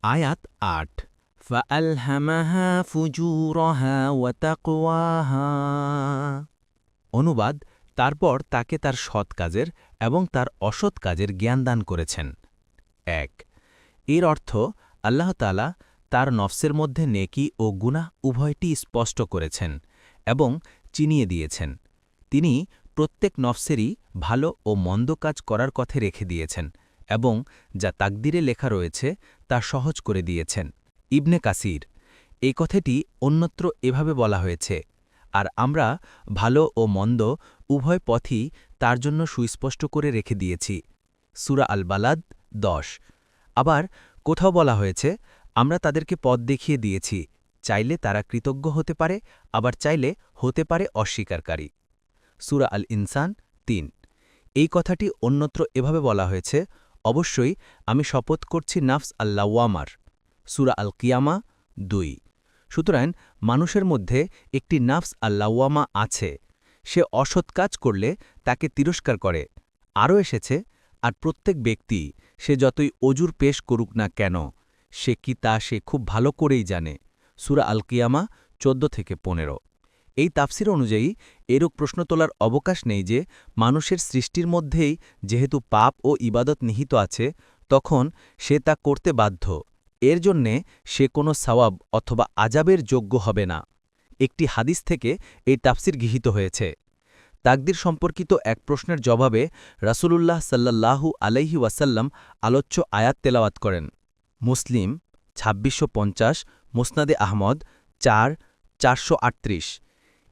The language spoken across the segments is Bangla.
আয়াত ৮ ফাআলহামাহা ফুজুরহা ওয়া তাকওয়াহা। অনুবাদ, তারপর তাকে তার সৎ কাজের এবং তার অসৎ কাজের জ্ঞান দান করেছেন। ১ এর অর্থ আল্লাহ তাআলা তার নফসের মধ্যে নেকি ও গুনাহ উভয়টি স্পষ্ট করেছেন এবং চিনিয়ে দিয়েছেন। তিনি প্রত্যেক নফসেরই ভালো ও মন্দ কাজ করার কথা রেখে দিয়েছেন এবং যা তাকদিরে লেখা রয়েছে তা সহজ করে দিয়েছেন। ইবনে কাসির, এই কথাটি অন্যত্র এভাবে বলা হয়েছে, আর আমরা ভালো ও মন্দ উভয় পথই তার জন্য সুস্পষ্ট করে রেখে দিয়েছি। সূরা আল বালাদ ১০। আবার কোথাও বলা হয়েছে, আমরা তাদেরকে পথ দেখিয়ে দিয়েছি, চাইলে তারা কৃতজ্ঞ হতে পারে, আবার চাইলে হতে পারে অস্বীকারী। সূরা আল ইনসান ৩। এই কথাটি অন্যত্র এভাবে বলা হয়েছে, অবশ্যই আমি শপথ করছি নাফস আল্লাওয়ামার। সূরা আল কিয়ামা ২। সুতরাং মানুষের মধ্যে একটি নাফস আল্লাওয়ামা আছে। সে অসৎ কাজ করলে তাকে তিরস্কার করে। আরও এসেছে, আর প্রত্যেক ব্যক্তি সে যতই অজুর পেশ করুক না কেন, সে কি তা সে খুব ভালো করেই জানে। সূরা আল কিয়ামা ১৪-১৫। এই তাফসির অনুযায়ী এরূপ প্রশ্ন তোলার অবকাশ নেই যে মানুষের সৃষ্টির মধ্যেই যেহেতু পাপ ও ইবাদত নিহিত আছে, তখন সে তা করতে বাধ্য। এর জন্যে সে কোনো সওয়াব অথবা আযাবের যোগ্য হবে না। একটি হাদিস থেকে এই তাফসির গৃহীত হয়েছে। তাকদির সম্পর্কিত এক প্রশ্নের জবাবে রাসূলুল্লাহ সাল্লাল্লাহু আলাইহি ওয়াসাল্লাম আলোচ্য আয়াত তেলাওয়াত করেন। মুসলিম ২৬৫০, মুসনাদে আহমদ ৪/৪৩৮।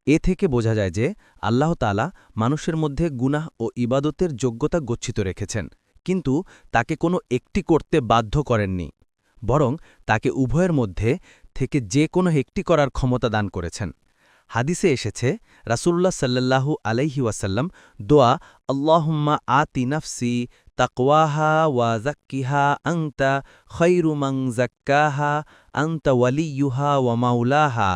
এ থেকে বোঝা যায় যে আল্লাহ তাআলা মানুষের মধ্যে গুনাহ ও ইবাদতের যোগ্যতা গচ্ছিত রেখেছেন, কিন্তু তাকে কোনো একটি করতে বাধ্য করেননি, বরং তাকে উভয়ের মধ্যে থেকে যে কোনো একটি করার ক্ষমতা দান করেছেন। হাদিসে এসেছে, রাসূলুল্লাহ সাল্লাল্লাহু আলাইহি ওয়াসাল্লাম দোয়া আল্লাহুম্মা আতি নাফসি তাকওয়াহা ওয়া যাক্কিহা আনতা খায়রু মান যাক্কাহা আনতা ওয়ালিয়ুহা ওয়া মাওলাহা,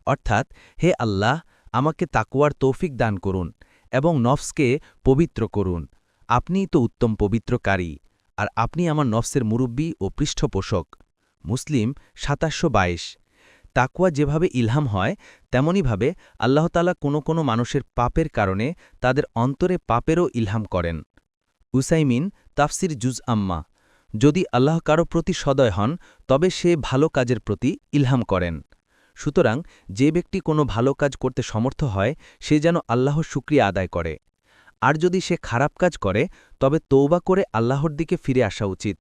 অর্থাৎ, হে আল্লাহ, আমাকে তাকওয়ার তৌফিক দান করুন এবং নফসকে পবিত্র করুন। আপনিই তো উত্তম পবিত্রকারী, আর আপনি আমার নফসের মুরব্বী ও পৃষ্ঠপোষক। মুসলিম ২৭২২। তাকওয়া যেভাবে ইলহাম হয়, তেমনিভাবে আল্লাহ তাআলা কোনো মানুষের পাপের কারণে তাদের অন্তরে পাপেরও ইলহাম করেন। উসাইমিন তাফসির জুজ আম্মা, যদি আল্লাহ কারো প্রতি সদয় হন, তবে সে ভালো কাজের প্রতি ইলহাম করেন। সুতরাং যে ব্যক্তি কোনো ভালো কাজ করতে সমর্থ হয়, সে যেন আল্লাহর শুকরিয়া আদায় করে। আর যদি সে খারাপ কাজ করে, তবে তৌবা করে আল্লাহর দিকে ফিরে আসা উচিত।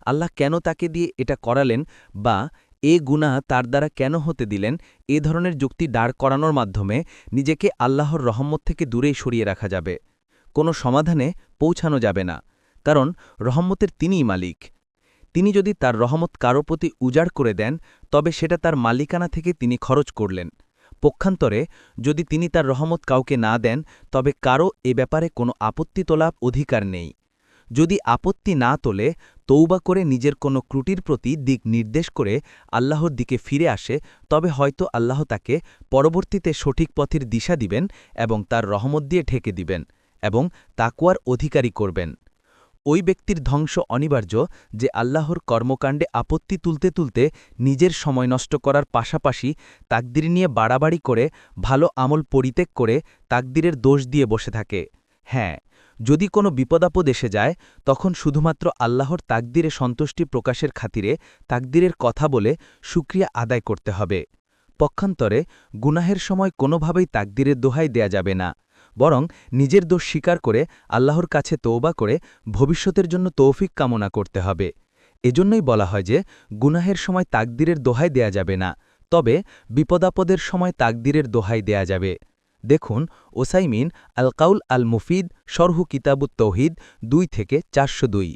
আল্লাহ কেন তাকে দিয়ে এটা করালেন বা এ গুনাহ তার দ্বারা কেন হতে দিলেন, এ ধরনের যুক্তি দাঁড় করানোর মাধ্যমে নিজেকে আল্লাহর রহমত থেকে দূরেই সরিয়ে রাখা যাবে। কোনো সমাধানে পৌঁছানো যাবে না, কারণ রহমতের তিনিই মালিক। তিনি যদি তার রহমত কারো প্রতি উজাড় করে দেন, তবে সেটা তার মালিকানা থেকে তিনি খরচ করলেন। পক্ষান্তরে যদি তিনি তার রহমত কাউকে না দেন, তবে কারও এ ব্যাপারে কোনো আপত্তি তোলার অধিকার নেই। যদি আপত্তি না তোলে, তৌবা করে নিজের কোনো ত্রুটির প্রতি দিক নির্দেশ করে আল্লাহর দিকে ফিরে আসে, তবে হয়তো আল্লাহ তাকে পরবর্তীতে সঠিক পথের দিশা দিবেন এবং তার রহমত দিয়ে ঢেকে দিবেন এবং তাকওয়ার অধিকারী করবেন। ওই ব্যক্তির ধ্বংস অনিবার্য যে আল্লাহর কর্মকাণ্ডে আপত্তি তুলতে তুলতে নিজের সময় নষ্ট করার পাশাপাশি তাকদির নিয়ে বাড়াবাড়ি করে ভালো আমল পরিত্যাগ করে তাকদিরের দোষ দিয়ে বসে থাকে। হ্যাঁ, যদি কোনো বিপদাপদ এসে যায়, তখন শুধুমাত্র আল্লাহর তাকদিরে সন্তুষ্টি প্রকাশের খাতিরে তাকদিরের কথা বলে শুকরিয়া আদায় করতে হবে। পক্ষান্তরে গুনাহের সময় কোনোভাবেই তাকদিরের দোহাই দেয়া যাবে না, বরং নিজের দোষ স্বীকার করে আল্লাহর কাছে তওবা করে ভবিষ্যতের জন্য তৌফিক কামনা করতে হবে। এজন্যই বলা হয় যে গুনাহের সময় তাকদিরের দোহাই দেয়া যাবে না, তবে বিপদাপদের সময় তাকদিরের দোহাই দেয়া যাবে। দেখুন ওসাইমিন আল কাউল আল মুফিদ শরহু কিতাবুত তৌহিদ ২ থেকে ৪০২।